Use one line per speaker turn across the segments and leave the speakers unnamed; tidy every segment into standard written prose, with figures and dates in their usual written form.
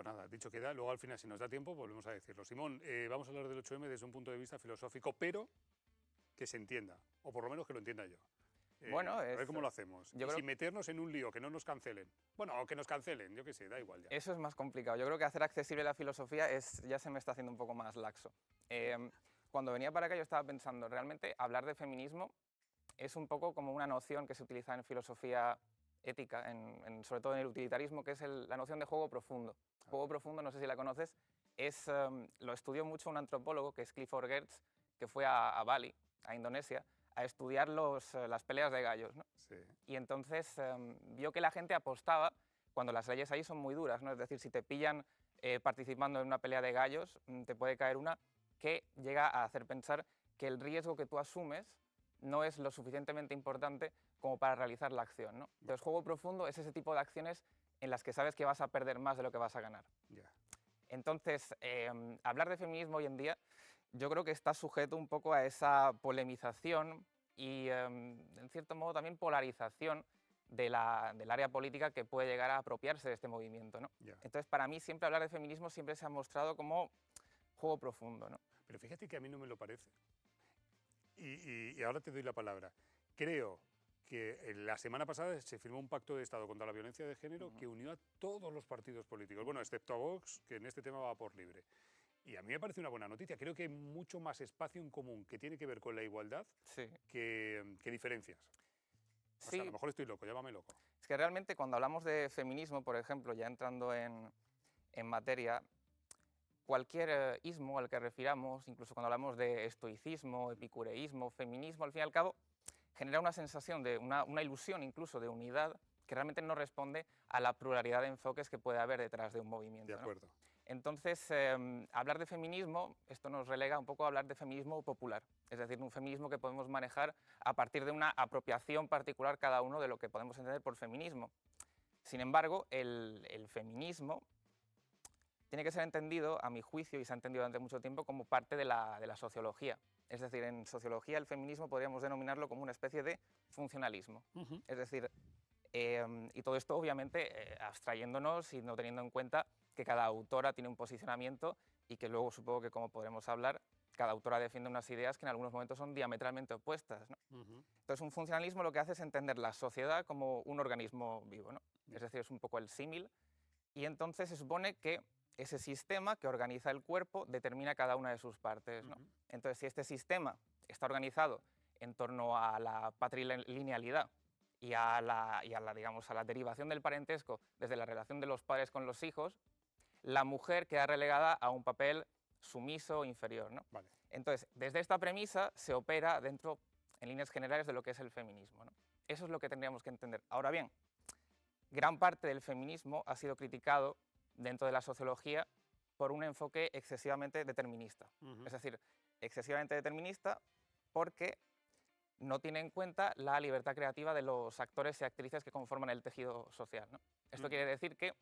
Pues nada, dicho queda, luego al final, si nos da tiempo, volvemos a decirlo. Simón, vamos a hablar del 8M desde un punto de vista filosófico, pero que se entienda, o por lo menos que lo entienda yo.
Bueno,
A ver cómo lo hacemos.
yo
Y
creo
sin meternos en un lío, que no nos cancelen. Bueno, o que nos cancelen, yo qué sé, da igual ya.
eso es más complicado. Yo creo que hacer accesible la filosofía ya se me está haciendo un poco más laxo. Cuando venía para acá yo estaba pensando, realmente hablar de feminismo es un poco como una noción que se utiliza en filosofía ética, sobre todo en el utilitarismo, que es la noción de juego profundo. Juego profundo, no sé si la conoces, lo estudió mucho un antropólogo que es Clifford Geertz, que fue a Bali, a Indonesia, a estudiar las peleas de gallos, ¿no?
Sí.
Y entonces vio que la gente apostaba cuando las leyes ahí son muy duras, ¿no? Es decir, si te pillan participando en una pelea de gallos, te puede caer una que llega a hacer pensar que el riesgo que tú asumes no es lo suficientemente importante como para realizar la acción, ¿no? Entonces, juego profundo es ese tipo de acciones en las que sabes que vas a perder más de lo que vas a ganar.
Ya.
Entonces, hablar de feminismo hoy en día yo creo que está sujeto un poco a esa polemización y, en cierto modo, también polarización del área política que puede llegar a apropiarse de este movimiento, ¿no?
Ya.
Entonces, para mí, siempre hablar de feminismo siempre se ha mostrado como juego profundo, ¿no?
Pero fíjate que a mí no me lo parece. Y ahora te doy la palabra. Creo que la semana pasada se firmó un pacto de Estado contra la violencia de género que unió a todos los partidos políticos, bueno, excepto a Vox, que en este tema va por libre. Y a mí me parece una buena noticia. Creo que hay mucho más espacio en común que tiene que ver con la igualdad
Sí.
que diferencias. O
Sí,
sea, a lo mejor estoy loco, llámame loco.
es que realmente cuando hablamos de feminismo, por ejemplo, ya entrando en materia, cualquier ismo al que refiramos, incluso cuando hablamos de estoicismo, epicureísmo, feminismo, al fin y al cabo, genera una sensación de una ilusión incluso de unidad que realmente no responde a la pluralidad de enfoques que puede haber detrás de un movimiento,
De
¿no?
acuerdo.
Entonces, hablar de feminismo, esto nos relega un poco a hablar de feminismo popular, es decir, un feminismo que podemos manejar a partir de una apropiación particular cada uno de lo que podemos entender por feminismo. Sin embargo, el feminismo tiene que ser entendido, a mi juicio, y se ha entendido durante mucho tiempo, como parte de la sociología. Es decir, en sociología el feminismo podríamos denominarlo como una especie de funcionalismo. Es decir, y todo esto obviamente abstrayéndonos y no teniendo en cuenta que cada autora tiene un posicionamiento y que luego supongo que, como podremos hablar, cada autora defiende unas ideas que en algunos momentos son diametralmente opuestas, ¿no? Entonces, un funcionalismo lo que hace es entender la sociedad como un organismo vivo, ¿no? Es decir, es un poco el símil, y entonces se supone que ese sistema que organiza el cuerpo determina cada una de sus partes, ¿no? Entonces, si este sistema está organizado en torno a la patrilinealidad y digamos, a la derivación del parentesco desde la relación de los padres con los hijos, la mujer queda relegada a un papel sumiso inferior, ¿no?
Vale.
Entonces, desde esta premisa se opera dentro, en líneas generales, de lo que es el feminismo, ¿no? Eso es lo que tendríamos que entender. Ahora bien, gran parte del feminismo ha sido criticado dentro de la sociología por un enfoque excesivamente determinista. Es decir, excesivamente determinista porque no tiene en cuenta la libertad creativa de los actores y actrices que conforman el tejido social, ¿no? Esto quiere decir que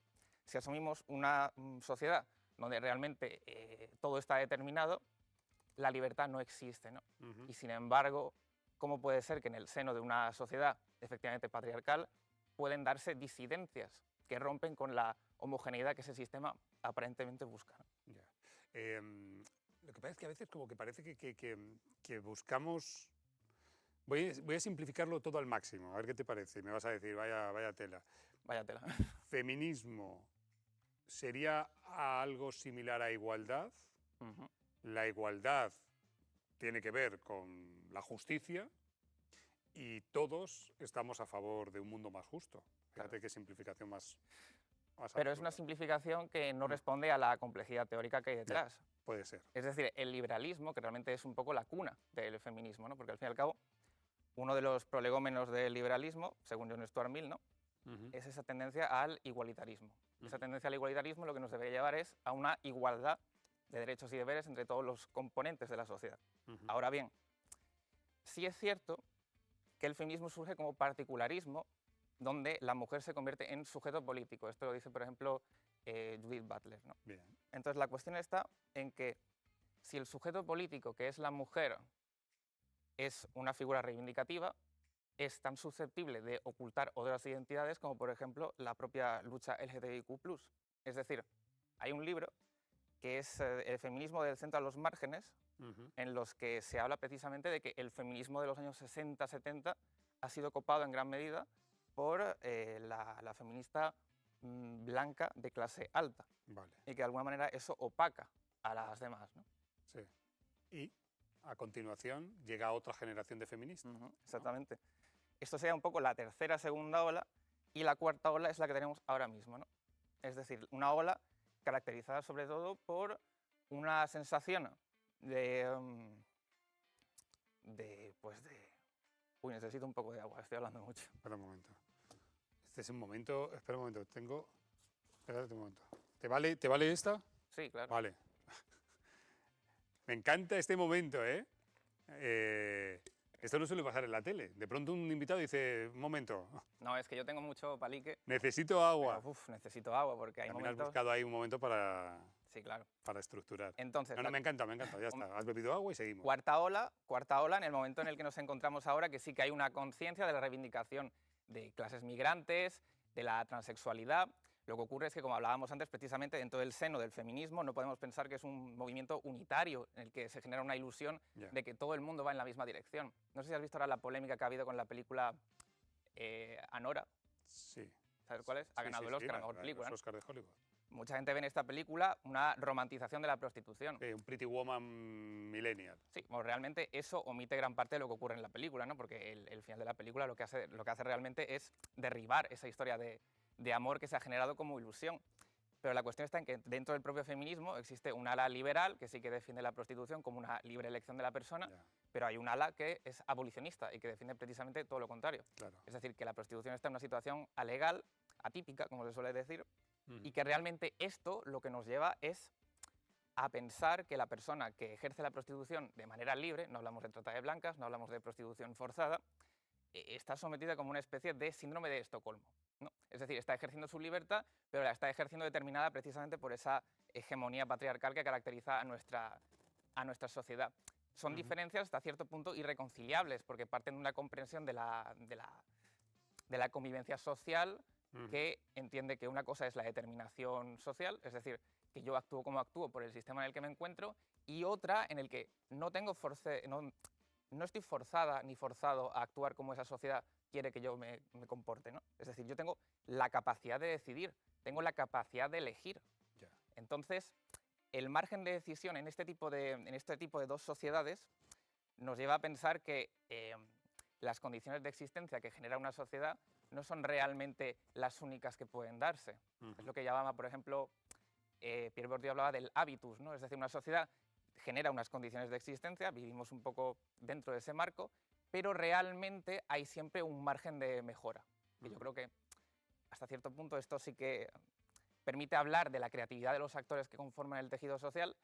si asumimos una sociedad donde realmente todo está determinado, la libertad no existe, ¿no? Y sin embargo, ¿cómo puede ser que en el seno de una sociedad efectivamente patriarcal pueden darse disidencias que rompen con la homogeneidad que ese sistema aparentemente busca, ¿no?
Ya. Lo que pasa es que a veces como que parece que buscamos... Voy a simplificarlo todo al máximo, a ver qué te parece. Me vas a decir, vaya tela.
Vaya tela.
Feminismo sería algo similar a igualdad. La igualdad tiene que ver con la justicia y todos estamos a favor de un mundo más justo. Fíjate
Claro.
qué simplificación más
Pero es una
absurda.
simplificación que no responde a la complejidad teórica que hay
Ya,
detrás.
puede ser.
Es decir, el liberalismo, que realmente es un poco la cuna del feminismo, ¿no? Porque al fin y al cabo, uno de los prolegómenos del liberalismo, según John Stuart Mill, ¿no? Es esa tendencia al igualitarismo. Esa tendencia al igualitarismo lo que nos debería llevar es a una igualdad de derechos y deberes entre todos los componentes de la sociedad. Ahora bien, sí es cierto que el feminismo surge como particularismo, donde la mujer se convierte en sujeto político. Esto lo dice, por ejemplo, Judith Butler, ¿no?
Bien.
Entonces, la cuestión está en que si el sujeto político, que es la mujer, es una figura reivindicativa, es tan susceptible de ocultar otras identidades como, por ejemplo, la propia lucha LGTBIQ+. Es decir, Hay un libro que es El feminismo del centro a los márgenes, en los que se habla precisamente de que el feminismo de los años 60-70 ha sido copado en gran medida por la feminista blanca de clase alta.
Vale.
Y que de alguna manera eso opaca a las demás, ¿no?
Sí. Y a continuación llega otra generación de feministas.
Exactamente. Esto sería un poco la segunda ola, y la cuarta ola es la que tenemos ahora mismo, ¿no? Es decir, una ola caracterizada sobre todo por una sensación Uy, necesito un poco de agua, estoy hablando mucho.
Espera un momento. Este es un momento, espera un momento, espérate un momento. ¿Te vale esta?
Sí, claro.
Vale. Me encanta este momento, ¿eh? Esto no suele pasar en la tele. De pronto un invitado dice, un momento.
No, es que yo tengo mucho palique.
Necesito agua.
Pero, necesito agua porque hay
También
momentos...
has buscado ahí un momento para...
Sí, claro.
Para estructurar.
Entonces,
no, me encanta, ya está. Has bebido agua y seguimos.
Cuarta ola en el momento en el que nos encontramos ahora, que sí que hay una conciencia de la reivindicación de clases migrantes, de la transexualidad. Lo que ocurre es que, como hablábamos antes, precisamente dentro del seno del feminismo no podemos pensar que es un movimiento unitario en el que se genera una ilusión de que todo el mundo va en la misma dirección. No sé si has visto ahora la polémica que ha habido con la película Anora.
Sí.
¿Sabes cuál es? Ha ganado el Oscar a mejor película.
Los Oscar de Hollywood.
Mucha gente ve en esta película una romantización de la prostitución.
Un Pretty Woman millennial.
Sí, bueno, realmente eso omite gran parte de lo que ocurre en la película, ¿no? Porque el final de la película lo que hace realmente es derribar esa historia de amor que se ha generado como ilusión. Pero la cuestión está en que dentro del propio feminismo existe un ala liberal que sí que defiende la prostitución como una libre elección de la persona, pero hay un ala que es abolicionista y que defiende precisamente todo lo contrario.
Claro.
Es decir, que la prostitución está en una situación alegal, atípica, como se suele decir, y que realmente esto lo que nos lleva es a pensar que la persona que ejerce la prostitución de manera libre, no hablamos de trata de blancas, no hablamos de prostitución forzada, está sometida como una especie de síndrome de Estocolmo, ¿no? Es decir, está ejerciendo su libertad, pero la está ejerciendo determinada precisamente por esa hegemonía patriarcal que caracteriza a nuestra sociedad. Son diferencias hasta cierto punto irreconciliables, porque parten de una comprensión de la convivencia social, que entiende que una cosa es la determinación social, es decir, que yo actúo como actúo por el sistema en el que me encuentro, y otra en el que no estoy forzada ni forzado a actuar como esa sociedad quiere que yo me comporte, ¿no? Es decir, yo tengo la capacidad de decidir, tengo la capacidad de elegir. Entonces, el margen de decisión en este tipo de dos sociedades nos lleva a pensar que las condiciones de existencia que genera una sociedad no son realmente las únicas que pueden darse. Es lo que llamaba, por ejemplo, Pierre Bourdieu hablaba del hábitus, ¿no? Es decir, una sociedad genera unas condiciones de existencia, vivimos un poco dentro de ese marco, pero realmente hay siempre un margen de mejora. Y yo creo que hasta cierto punto esto sí que permite hablar de la creatividad de los actores que conforman el tejido social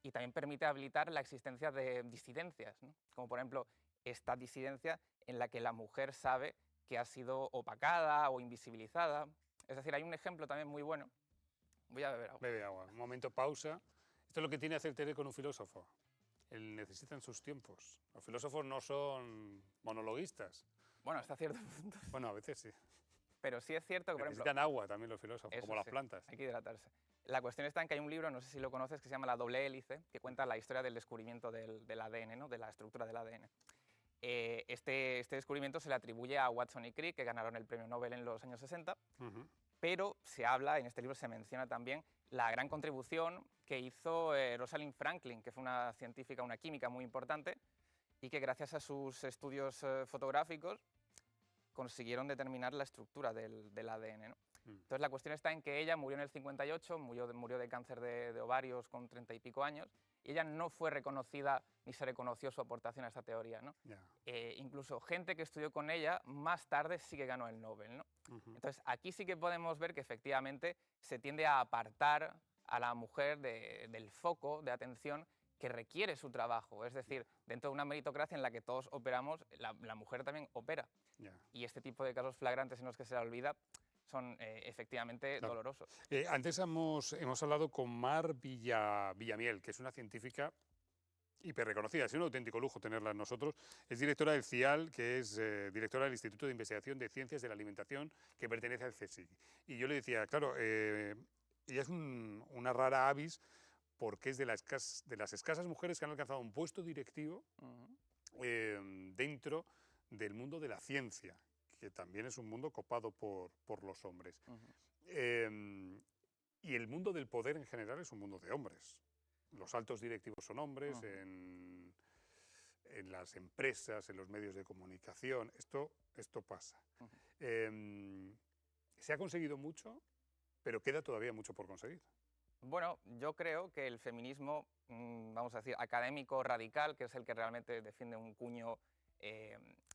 y también permite habilitar la existencia de disidencias, ¿no? Como por ejemplo esta disidencia en la que la mujer sabe que ha sido opacada o invisibilizada. Es decir, hay un ejemplo también muy bueno. Voy a beber agua.
Bebe agua. Un momento, pausa. Esto es lo que tiene que hacer tele con un filósofo. Él necesita en sus tiempos. Los filósofos no son monologuistas.
Bueno, hasta cierto punto.
Bueno, a veces sí.
Pero sí es cierto que, por ejemplo...
Necesitan agua también los filósofos, como las plantas.
Hay que hidratarse. La cuestión está en que hay un libro, no sé si lo conoces, que se llama La doble hélice, que cuenta la historia del descubrimiento del ADN, ¿no? De la estructura del ADN. Este descubrimiento se le atribuye a Watson y Crick, que ganaron el premio Nobel en los años 60, pero se habla, en este libro se menciona también la gran contribución que hizo Rosalind Franklin, que fue una científica, una química muy importante, y que gracias a sus estudios fotográficos consiguieron determinar la estructura del ADN, ¿no? Entonces la cuestión está en que ella murió en el 58, murió de cáncer de ovarios con 30 y pico años, y ella no fue reconocida ni se reconoció su aportación a esta teoría, ¿no? Incluso gente que estudió con ella más tarde sí que ganó el Nobel, ¿no? Entonces aquí sí que podemos ver que efectivamente se tiende a apartar a la mujer del foco de atención que requiere su trabajo. Es decir, dentro de una meritocracia en la que todos operamos, la mujer también opera. Y este tipo de casos flagrantes en los que se la olvida son efectivamente dolorosos.
Antes hemos hablado con Mar Villamiel, que es una científica hiper reconocida. Es un auténtico lujo tenerla en nosotros. Es directora del CIAL, que es directora del Instituto de Investigación de Ciencias de la Alimentación, que pertenece al CSIC. Y yo le decía, claro, ella es una rara avis porque es de las escasas mujeres que han alcanzado un puesto directivo dentro del mundo de la ciencia, que también es un mundo copado por los hombres. Y el mundo del poder en general es un mundo de hombres. Los altos directivos son hombres, en las empresas, en los medios de comunicación, esto pasa. Se ha conseguido mucho, pero queda todavía mucho por conseguir.
Bueno, yo creo que el feminismo, vamos a decir, académico radical, que es el que realmente defiende un cuño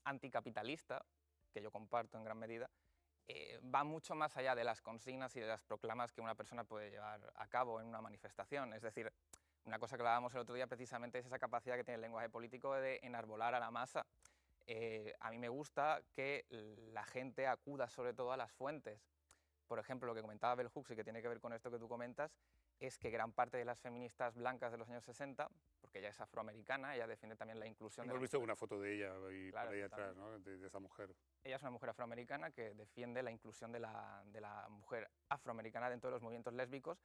anticapitalista, que yo comparto en gran medida, va mucho más allá de las consignas y de las proclamas que una persona puede llevar a cabo en una manifestación. Es decir, una cosa que hablábamos el otro día precisamente es esa capacidad que tiene el lenguaje político de enarbolar a la masa. A mí me gusta que la gente acuda sobre todo a las fuentes. Por ejemplo, lo que comentaba Bell Hooks y que tiene que ver con esto que tú comentas, es que gran parte de las feministas blancas de los años 60, porque ella es afroamericana, ella defiende también la inclusión
Hemos visto una foto de ella y
claro,
por ahí atrás, ¿no? de esa mujer.
Ella es una mujer afroamericana que defiende la inclusión de la mujer afroamericana dentro de los movimientos lésbicos,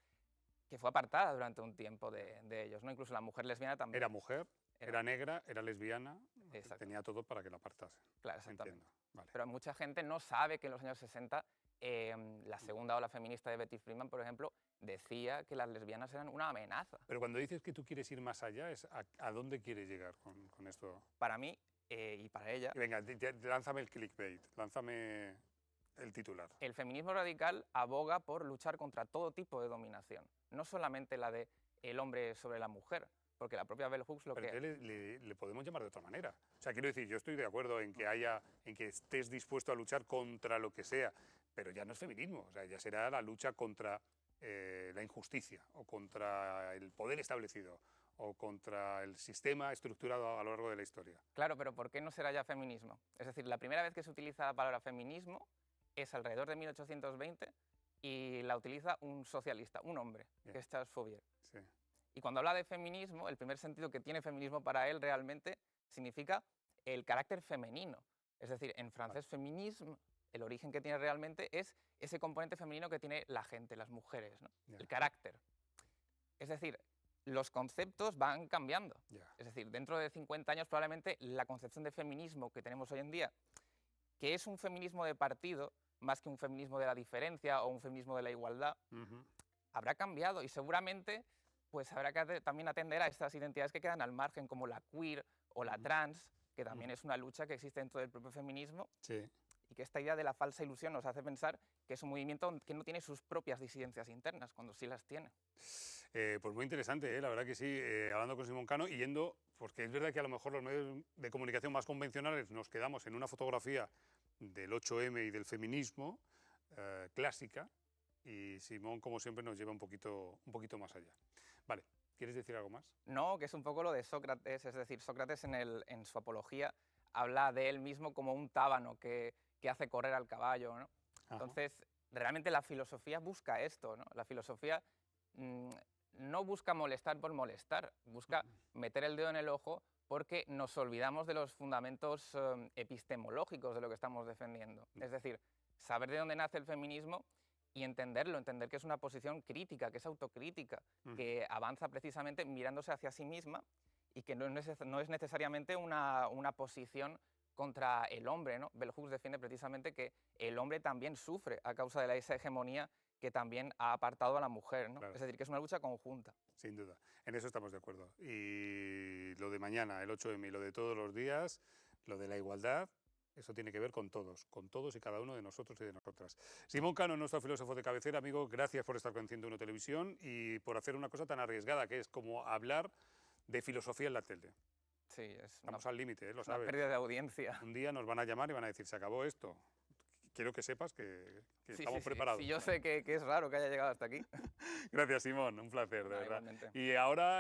que fue apartada durante un tiempo de ellos, ¿no? Incluso la mujer lesbiana también.
Era mujer, era negra, era lesbiana,
exacto.
Tenía todo para que la apartasen.
Claro, exactamente.
Vale.
Pero mucha gente no sabe que en los años 60 la segunda ola feminista de Betty Freeman, por ejemplo, decía que las lesbianas eran una amenaza.
Pero cuando dices que tú quieres ir más allá, ¿a dónde quieres llegar con esto?
Para mí y para ella...
Venga, lánzame el clickbait, lánzame el titular.
El feminismo radical aboga por luchar contra todo tipo de dominación, no solamente la de el hombre sobre la mujer, porque la propia Bell Hooks
Pero le podemos llamar de otra manera. O sea, quiero decir, yo estoy de acuerdo en que estés dispuesto a luchar contra lo que sea, pero ya no es feminismo, o sea, ya será la lucha contra la injusticia o contra el poder establecido o contra el sistema estructurado a lo largo de la historia.
Claro, pero ¿por qué no será ya feminismo? Es decir, la primera vez que se utiliza la palabra feminismo es alrededor de 1820 y la utiliza un socialista, un hombre, que es Charles Fourier.
Sí.
Y cuando habla de feminismo, el primer sentido que tiene feminismo para él realmente significa el carácter femenino. Es decir, en francés, feminisme, el origen que tiene realmente es ese componente femenino que tiene la gente, las mujeres, ¿no? El carácter. Es decir, los conceptos van cambiando. Es decir, dentro de 50 años probablemente la concepción de feminismo que tenemos hoy en día, que es un feminismo de partido, más que un feminismo de la diferencia o un feminismo de la igualdad, habrá cambiado y seguramente pues habrá que también atender a estas identidades que quedan al margen, como la queer o la trans, que también es una lucha que existe dentro del propio feminismo, y que esta idea de la falsa ilusión nos hace pensar que es un movimiento que no tiene sus propias disidencias internas, cuando sí las tiene.
Pues muy interesante, la verdad que sí, hablando con Simón Cano y yendo, porque es verdad que a lo mejor los medios de comunicación más convencionales nos quedamos en una fotografía del 8M y del feminismo clásica, y Simón, como siempre, nos lleva un poquito más allá. Vale, ¿quieres decir algo más?
No, que es un poco lo de Sócrates, es decir, Sócrates en su apología habla de él mismo como un tábano que hace correr al caballo, ¿no? Entonces, realmente la filosofía busca esto, ¿no? La filosofía no busca molestar por molestar, busca meter el dedo en el ojo porque nos olvidamos de los fundamentos epistemológicos de lo que estamos defendiendo. Es decir, saber de dónde nace el feminismo y entenderlo, entender que es una posición crítica, que es autocrítica, que avanza precisamente mirándose hacia sí misma y que no es necesariamente una posición contra el hombre, ¿no? Bell Hooks defiende precisamente que el hombre también sufre a causa de esa hegemonía que también ha apartado a la mujer, ¿no? Claro. Es decir, que es una lucha conjunta.
Sin duda, en eso estamos de acuerdo. Y lo de mañana, el 8M, y lo de todos los días, lo de la igualdad, eso tiene que ver con todos y cada uno de nosotros y de nosotras. Simón Cano, nuestro filósofo de cabecera, amigo, gracias por estar con 101 Televisión y por hacer una cosa tan arriesgada que es como hablar de filosofía en la tele.
Sí,
estamos al límite, lo sabes.
Una pérdida de audiencia.
Un día nos van a llamar y van a decir, se acabó esto. Quiero que sepas que estamos preparados.
Sí, yo sé que es raro que haya llegado hasta aquí.
Gracias, Simón, un placer, de verdad.
Igualmente.
Y ahora...